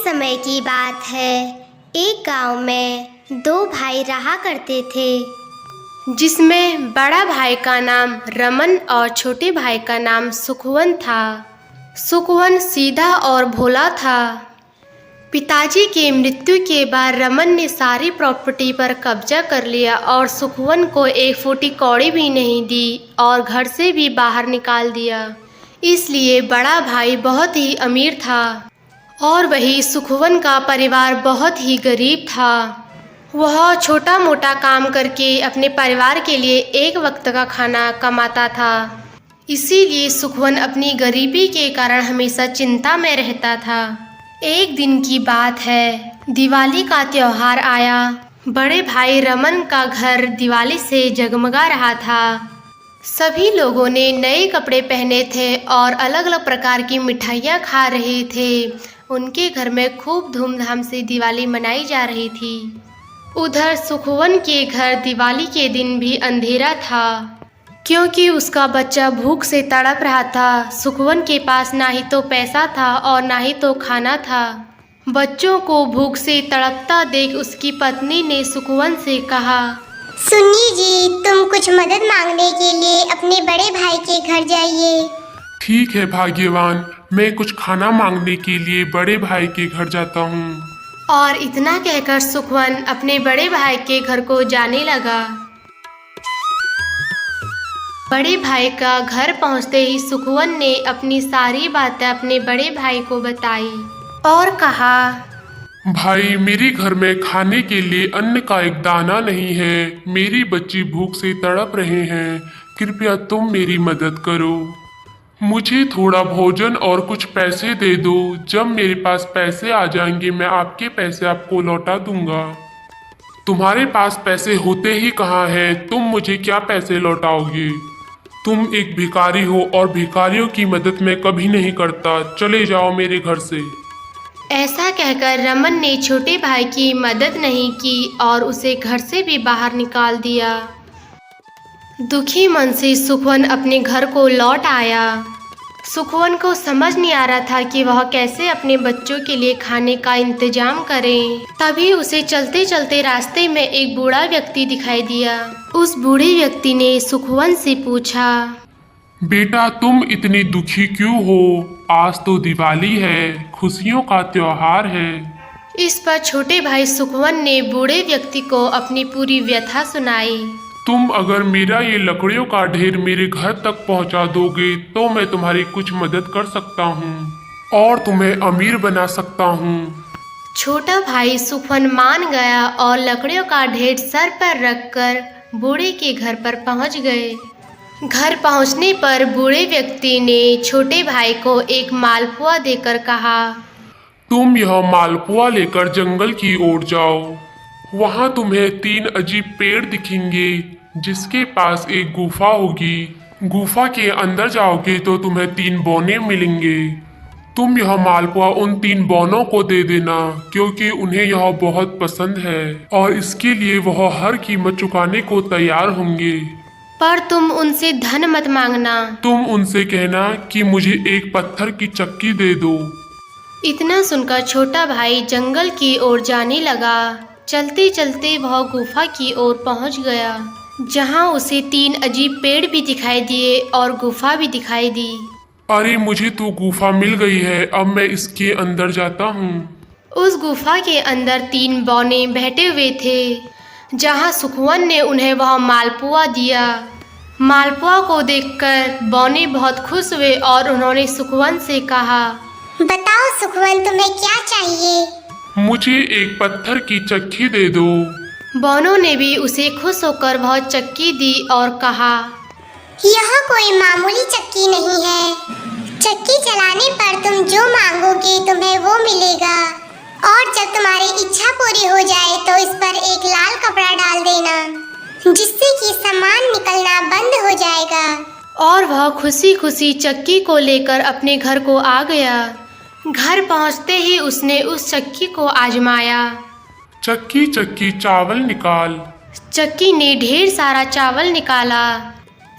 समय की बात है। एक गांव में दो भाई रहा करते थे, जिसमें बड़ा भाई का नाम रमन और छोटे भाई का नाम सुखवन था। सुखवन सीधा और भोला था। पिताजी के मृत्यु के बाद रमन ने सारी प्रॉपर्टी पर कब्जा कर लिया और सुखवन को एक फूटी कौड़ी भी नहीं दी और घर से भी बाहर निकाल दिया। इसलिए बड़ा भाई बहुत ही अमीर था और वही सुखवन का परिवार बहुत ही गरीब था। वह छोटा मोटा काम करके अपने परिवार के लिए एक वक्त का खाना कमाता था। इसीलिए सुखवन अपनी गरीबी के कारण हमेशा चिंता में रहता था। एक दिन की बात है, दिवाली का त्योहार आया। बड़े भाई रमन का घर दिवाली से जगमगा रहा था। सभी लोगों ने नए कपड़े पहने थे और अलग अलग प्रकार की मिठाइयाँ खा रहे थे। उनके घर में खूब धूमधाम से दिवाली मनाई जा रही थी। उधर सुखवन के घर दिवाली के दिन भी अंधेरा था, क्योंकि उसका बच्चा भूख से तड़प रहा था। सुखवन के पास ना ही तो पैसा था और ना ही तो खाना था। बच्चों को भूख से तड़पता देख उसकी पत्नी ने सुखवन से कहा, सुनिए जी, तुम कुछ मदद मांगने के लिए अपने बड़े भाई के घर जाइए। ठीक है भाग्यवान, मैं कुछ खाना मांगने के लिए बड़े भाई के घर जाता हूँ। और इतना कहकर सुखवन अपने बड़े भाई के घर को जाने लगा। बड़े भाई का घर पहुंचते ही सुखवन ने अपनी सारी बातें अपने बड़े भाई को बताई और कहा, भाई, मेरे घर में खाने के लिए अन्न का एक दाना नहीं है। मेरी बच्ची भूख से तड़प रहे हैं। कृपया तुम मेरी मदद करो। मुझे थोड़ा भोजन और कुछ पैसे दे दो। जब मेरे पास पैसे आ जाएंगे मैं आपके पैसे आपको लौटा दूंगा। तुम्हारे पास पैसे होते ही कहाँ हैं? तुम मुझे क्या पैसे लौटाओगे? तुम एक भिखारी हो और भिखारियों की मदद मैं कभी नहीं करता। चले जाओ मेरे घर से। ऐसा कहकर रमन ने छोटे भाई की मदद नहीं की और उसे घर से भी बाहर निकाल दिया। दुखी मन से सुखवन अपने घर को लौट आया। सुखवन को समझ नहीं आ रहा था कि वह कैसे अपने बच्चों के लिए खाने का इंतजाम करे। तभी उसे चलते चलते रास्ते में एक बूढ़ा व्यक्ति दिखाई दिया। उस बूढ़े व्यक्ति ने सुखवन से पूछा, बेटा, तुम इतनी दुखी क्यों हो? आज तो दिवाली है, खुशियों का त्योहार है। इस पर छोटे भाई सुखवन ने बूढ़े व्यक्ति को अपनी पूरी व्यथा सुनाई। तुम अगर मेरा ये लकड़ियों का ढेर मेरे घर तक पहुंचा दोगे तो मैं तुम्हारी कुछ मदद कर सकता हूं और तुम्हें अमीर बना सकता हूं। छोटा भाई सुखवन मान गया और लकड़ियों का ढेर सर पर रखकर बूढ़े के घर पर पहुंच गए। घर पहुंचने पर बूढ़े व्यक्ति ने छोटे भाई को एक मालपुआ देकर कहा, तुम यह मालपुआ लेकर जंगल की ओर जाओ। वहां तुम्हें 3 अजीब पेड़ दिखेंगे जिसके पास एक गुफा होगी। गुफा के अंदर जाओगे तो तुम्हें 3 बौने मिलेंगे। तुम यह मालपुआ उन 3 बौनों को दे देना, क्योंकि उन्हें यह बहुत पसंद है और इसके लिए वह हर कीमत चुकाने को तैयार होंगे। पर तुम उनसे धन मत मांगना। तुम उनसे कहना कि मुझे एक पत्थर की चक्की दे दो। इतना सुनकर छोटा भाई जंगल की ओर जाने लगा। चलते चलते वह गुफा की ओर पहुंच गया, जहां उसे 3 अजीब पेड़ भी दिखाई दिए और गुफा भी दिखाई दी। अरे, मुझे तो गुफा मिल गई है, अब मैं इसके अंदर जाता हूँ। उस गुफा के अंदर 3 बौने बैठे हुए थे, जहां सुखवन ने उन्हें वह मालपुआ दिया। मालपुआ को देखकर बौने बहुत खुश हुए और उन्होंने सुखवन से कहा, बताओ सुखवन, तुम्हें क्या चाहिए? मुझे एक पत्थर की चक्की दे दो। बौनों ने भी उसे खुश होकर वह चक्की दी और कहा, यह कोई मामूली चक्की नहीं है। चक्की चलाने पर तुम जो मांगोगे तुम्हें वो मिलेगा, और जब तुम्हारी इच्छा पूरी हो जाए तो इस पर एक लाल कपड़ा डाल देना, जिससे कि सामान निकलना बंद हो जाएगा। और वह खुशी खुशी चक्की को लेकर अपने घर को आ गया। घर पहुंचते ही उसने उस चक्की को आजमाया। चक्की चक्की चावल निकाल। चक्की ने ढेर सारा चावल निकाला,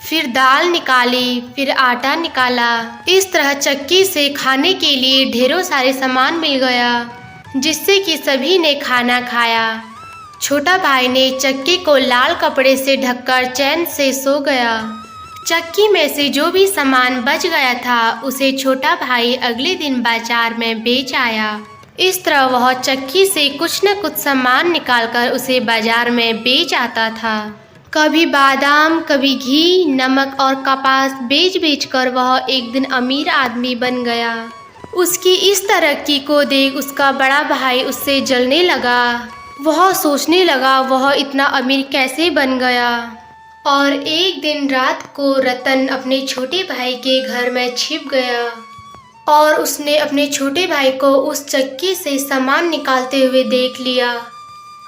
फिर दाल निकाली, फिर आटा निकाला। इस तरह चक्की से खाने के लिए ढेरों सारे सामान मिल गया। जिससे कि सभी ने खाना खाया। छोटा भाई ने चक्की को लाल कपड़े से ढककर चैन से सो गया। चक्की में से जो भी सामान बच गया था उसे छोटा भाई अगले दिन बाजार में बेच आया। इस तरह वह चक्की से कुछ न कुछ सामान निकालकर उसे बाजार में बेच आता था। कभी बादाम, कभी घी, नमक और कपास बेच बेच कर वह एक दिन अमीर आदमी बन गया। उसकी इस तरक्की को देख उसका बड़ा भाई उससे जलने लगा। वह सोचने लगा वह इतना अमीर कैसे बन गया। और एक दिन रात को रतन अपने छोटे भाई के घर में छिप गया और उसने अपने छोटे भाई को उस चक्की से सामान निकालते हुए देख लिया।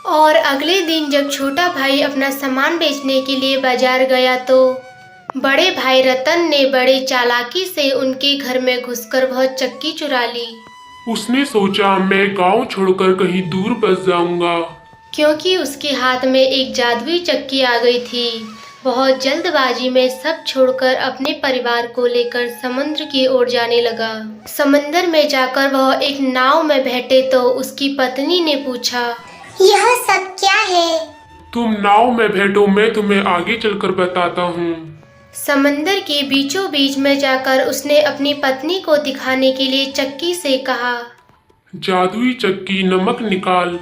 और अगले दिन जब छोटा भाई अपना सामान बेचने के लिए बाजार गया तो बड़े भाई रतन ने बड़े चालाकी से उनके घर में घुसकर वह चक्की चुरा ली। उसने सोचा मैं गांव छोड़कर कहीं दूर बस जाऊंगा, क्योंकि उसके हाथ में एक जादुई चक्की आ गई थी। वह जल्दबाजी में सब छोड़कर अपने परिवार को लेकर समुद्र की ओर जाने लगा। समंदर में जाकर वह एक नाव में बैठे तो उसकी पत्नी ने पूछा, यह सब क्या है? तुम नाव में बैठो, मैं तुम्हें आगे चलकर बताता हूँ। समंदर के बीचों बीच में जाकर उसने अपनी पत्नी को दिखाने के लिए चक्की से कहा, जादुई चक्की, नमक निकाल।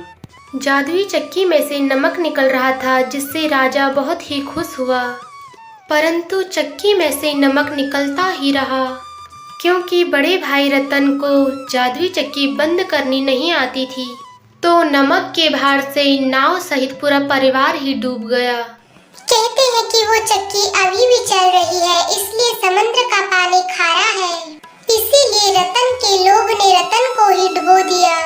जादुई चक्की में से नमक निकल रहा था, जिससे राजा बहुत ही खुश हुआ। परंतु चक्की में से नमक निकलता ही रहा, क्योंकि बड़े भाई रतन को जादुई चक्की बंद करनी नहीं आती थी। तो नमक के भार से नाव सहित पूरा परिवार ही डूब गया। कहते हैं कि वो चक्की अभी भी चल रही है, इसलिए समुद्र का पानी खारा है। इसीलिए रतन के लोभ ने रतन को ही डुबो दिया।